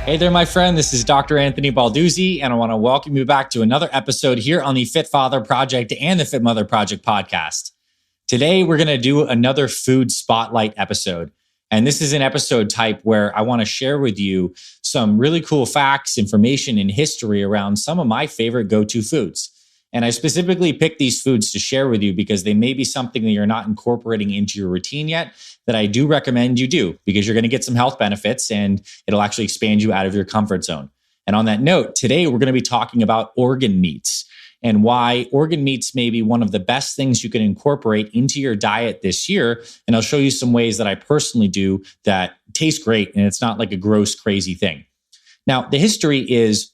Hey there, my friend. This is Dr. Anthony Balduzzi, and I want to welcome you back to another episode here on the Fit Father Project and the Fit Mother Project podcast. Today, we're going to do another food spotlight episode. And this is an episode type where I want to share with you some really cool facts, information, and history around some of my favorite go-to foods. And I specifically picked these foods to share with you because they may be something that you're not incorporating into your routine yet that I do recommend you do because you're going to get some health benefits and it'll actually expand you out of your comfort zone. And on that note, today we're going to be talking about organ meats and why organ meats may be one of the best things you can incorporate into your diet this year. And I'll show you some ways that I personally do that taste great and it's not like a gross, crazy thing. Now, the history is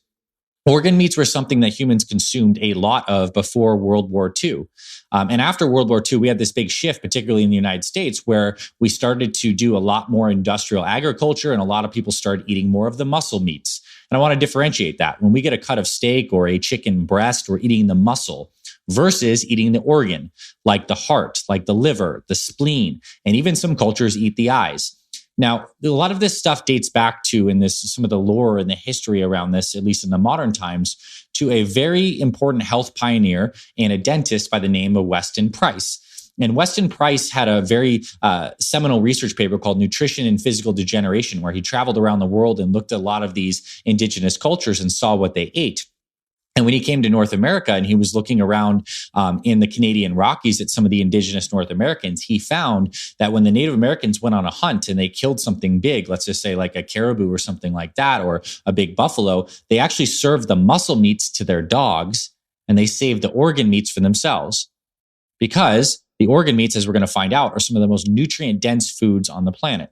organ meats were something that humans consumed a lot of before World War II. And after World War II, we had this big shift, particularly in the United States, where we started to do a lot more industrial agriculture and a lot of people started eating more of the muscle meats. And I want to differentiate that. When we get a cut of steak or a chicken breast, we're eating the muscle versus eating the organ, like the heart, like the liver, the spleen, and even some cultures eat the eyes. Now, a lot of this stuff dates back to, in this, some of the lore and the history around this, at least in the modern times, to a very important health pioneer and a dentist by the name of Weston Price. And Weston Price had a very seminal research paper called Nutrition and Physical Degeneration, where he traveled around the world and looked at a lot of these indigenous cultures and saw what they ate. And when he came to North America and he was looking around in the Canadian Rockies at some of the indigenous North Americans, he found that when the Native Americans went on a hunt and they killed something big, let's just say like a caribou or something like that, or a big buffalo, they actually served the muscle meats to their dogs and they saved the organ meats for themselves. Because the organ meats, as we're going to find out, are some of the most nutrient-dense foods on the planet.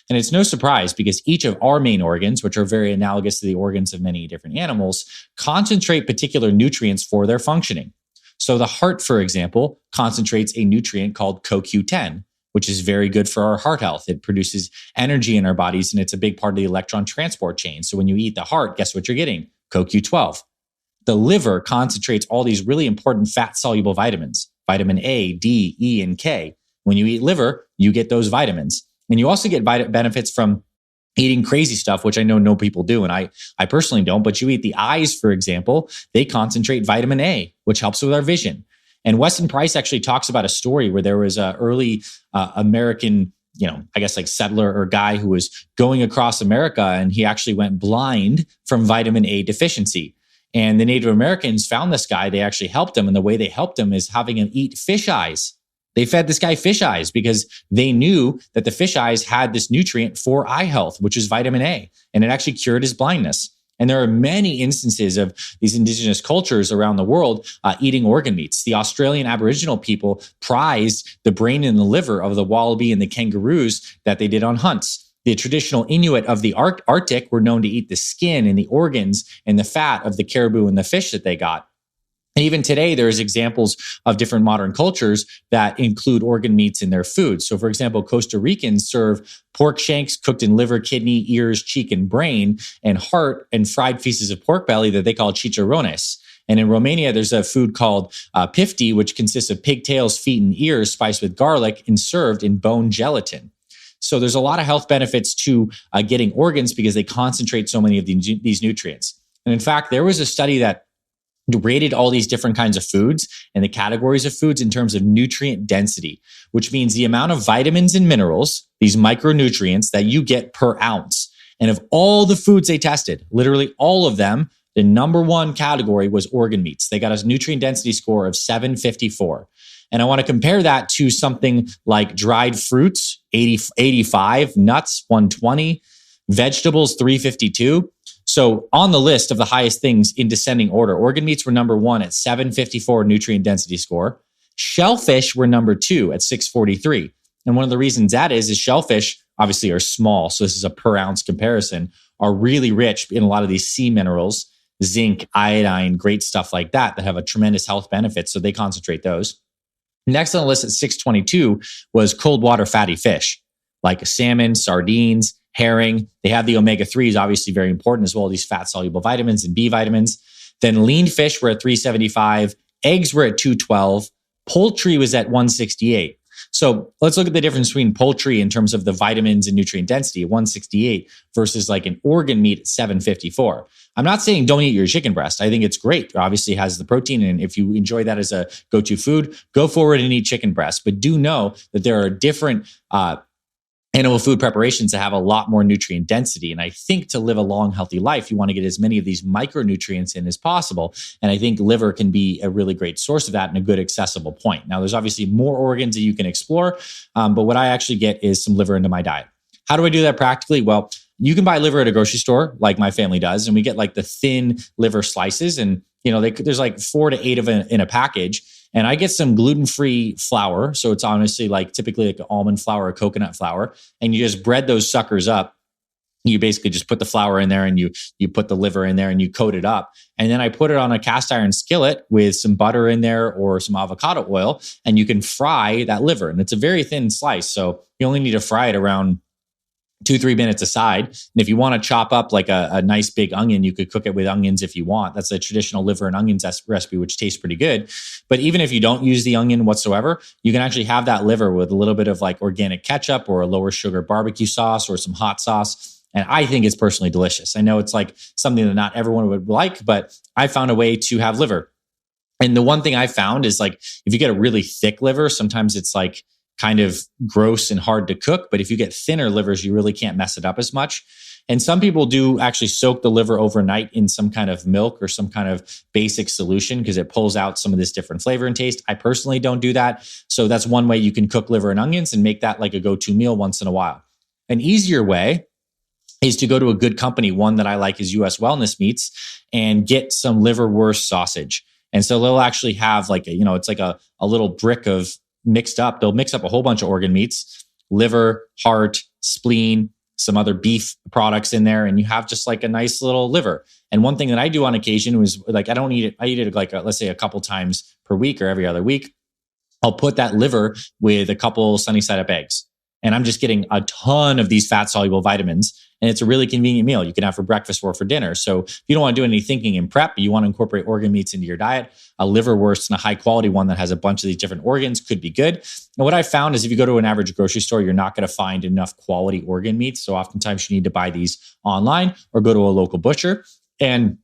And it's no surprise because each of our main organs, which are very analogous to the organs of many different animals, concentrate particular nutrients for their functioning. So the heart, for example, concentrates a nutrient called CoQ10, which is very good for our heart health. It produces energy in our bodies, and it's a big part of the electron transport chain. So when you eat the heart, guess what you're getting? CoQ12. The liver concentrates all these really important fat-soluble vitamins, vitamin A, D, E, and K. When you eat liver, you get those vitamins. And you also get benefits from eating crazy stuff, which I know no people do, and I personally don't. But you eat the eyes, for example, they concentrate vitamin A, which helps with our vision. And Weston Price actually talks about a story where there was an early American, I guess like settler or guy who was going across America, and he actually went blind from vitamin A deficiency. And the Native Americans found this guy. They actually helped him, and the way they helped him is having him eat fish eyes. They fed this guy fish eyes because they knew that the fish eyes had this nutrient for eye health, which is vitamin A, and it actually cured his blindness. And there are many instances of these indigenous cultures around the world eating organ meats. The Australian Aboriginal people prized the brain and the liver of the wallaby and the kangaroos that they did on hunts. The traditional Inuit of the Arctic were known to eat the skin and the organs and the fat of the caribou and the fish that they got. And even today, there's examples of different modern cultures that include organ meats in their food. So, for example, Costa Ricans serve pork shanks cooked in liver, kidney, ears, cheek, and brain, and heart and fried pieces of pork belly that they call chicharrones. And in Romania, there's a food called pifti, which consists of pigtails, feet, and ears spiced with garlic and served in bone gelatin. So there's a lot of health benefits to getting organs because they concentrate so many of these nutrients. And in fact, there was a study that rated all these different kinds of foods and the categories of foods in terms of nutrient density, which means the amount of vitamins and minerals, these micronutrients that you get per ounce. And of all the foods they tested, literally all of them, the number one category was organ meats. They got a nutrient density score of 754. And I want to compare that to something like dried fruits, 85, nuts, 120, vegetables, 352. So on the list of the highest things in descending order, organ meats were number one at 754 nutrient density score. Shellfish were number two at 643. And one of the reasons that is shellfish obviously are small. So this is a per ounce comparison, are really rich in a lot of these sea minerals, zinc, iodine, great stuff like that have a tremendous health benefit. So they concentrate those. Next on the list at 622 was cold water fatty fish, like salmon, sardines, herring. They have the omega-3s, obviously very important, as well as these fat-soluble vitamins and B vitamins. Then lean fish were at 375. Eggs were at 212. Poultry was at 168. So let's look at the difference between poultry in terms of the vitamins and nutrient density at 168 versus like an organ meat at 754. I'm not saying don't eat your chicken breast. I think it's great. It obviously has the protein. And if you enjoy that as a go-to food, go forward and eat chicken breast. But do know that there are different animal food preparations that have a lot more nutrient density. And I think to live a long, healthy life, you want to get as many of these micronutrients in as possible. And I think liver can be a really great source of that and a good accessible point. Now, there's obviously more organs that you can explore, but what I actually get is some liver into my diet. How do I do that practically? Well, you can buy liver at a grocery store like my family does, and we get like the thin liver slices, and there's like 4 to 8 of it in a package. And I get some gluten-free flour. So it's honestly like typically like almond flour or coconut flour. And you just bread those suckers up. You basically just put the flour in there and you put the liver in there and you coat it up. And then I put it on a cast iron skillet with some butter in there or some avocado oil, and you can fry that liver. And it's a very thin slice. So you only need to fry it around 2-3 minutes aside. And if you want to chop up like a nice big onion, you could cook it with onions if you want. That's a traditional liver and onions recipe, which tastes pretty good. But even if you don't use the onion whatsoever, you can actually have that liver with a little bit of like organic ketchup or a lower sugar barbecue sauce or some hot sauce. And I think it's personally delicious. I know it's like something that not everyone would like, but I found a way to have liver. And the one thing I found is like, if you get a really thick liver, sometimes it's like kind of gross and hard to cook. But if you get thinner livers, you really can't mess it up as much. And some people do actually soak the liver overnight in some kind of milk or some kind of basic solution because it pulls out some of this different flavor and taste. I personally don't do that. So that's one way you can cook liver and onions and make that like a go-to meal once in a while. An easier way is to go to a good company. One that I like is US Wellness Meats, and get some liverwurst sausage. And so they'll actually have like it's like a little brick of mixed up. They'll mix up a whole bunch of organ meats, liver, heart, spleen, some other beef products in there. And you have just like a nice little liver. And one thing that I do on occasion was like, I don't eat it. I eat it like, let's say a couple times per week or every other week. I'll put that liver with a couple sunny side up eggs. And I'm just getting a ton of these fat soluble vitamins. And it's a really convenient meal you can have for breakfast or for dinner. So if you don't want to do any thinking in prep, but you want to incorporate organ meats into your diet, a liverwurst and a high quality one that has a bunch of these different organs could be good. And what I found is if you go to an average grocery store, you're not going to find enough quality organ meats. So oftentimes you need to buy these online or go to a local butcher. And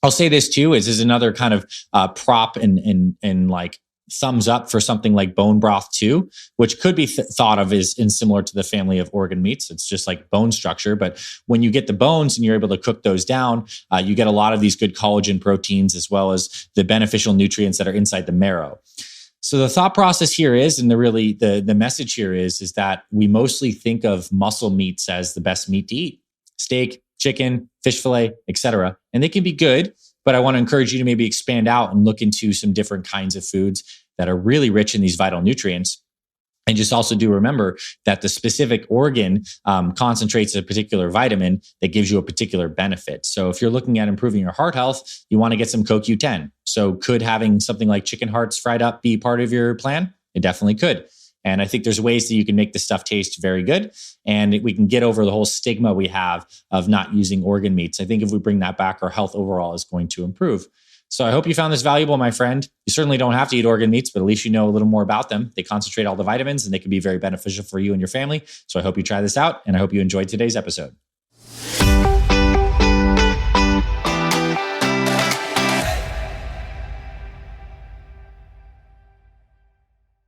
I'll say this too, is another kind of prop and like thumbs up for something like bone broth too, which could be thought of as in similar to the family of organ meats. It's just like bone structure. But when you get the bones and you're able to cook those down, you get a lot of these good collagen proteins as well as the beneficial nutrients that are inside the marrow. So the thought process here is, and the message here is that we mostly think of muscle meats as the best meat to eat: steak, chicken, fish fillet, etc. And they can be good. But I want to encourage you to maybe expand out and look into some different kinds of foods that are really rich in these vital nutrients. And just also do remember that the specific organ concentrates a particular vitamin that gives you a particular benefit. So if you're looking at improving your heart health, you want to get some CoQ10. So could having something like chicken hearts fried up be part of your plan? It definitely could. And I think there's ways that you can make this stuff taste very good. And we can get over the whole stigma we have of not using organ meats. I think if we bring that back, our health overall is going to improve. So I hope you found this valuable, my friend. You certainly don't have to eat organ meats, but at least you know a little more about them. They concentrate all the vitamins and they can be very beneficial for you and your family. So I hope you try this out, and I hope you enjoyed today's episode.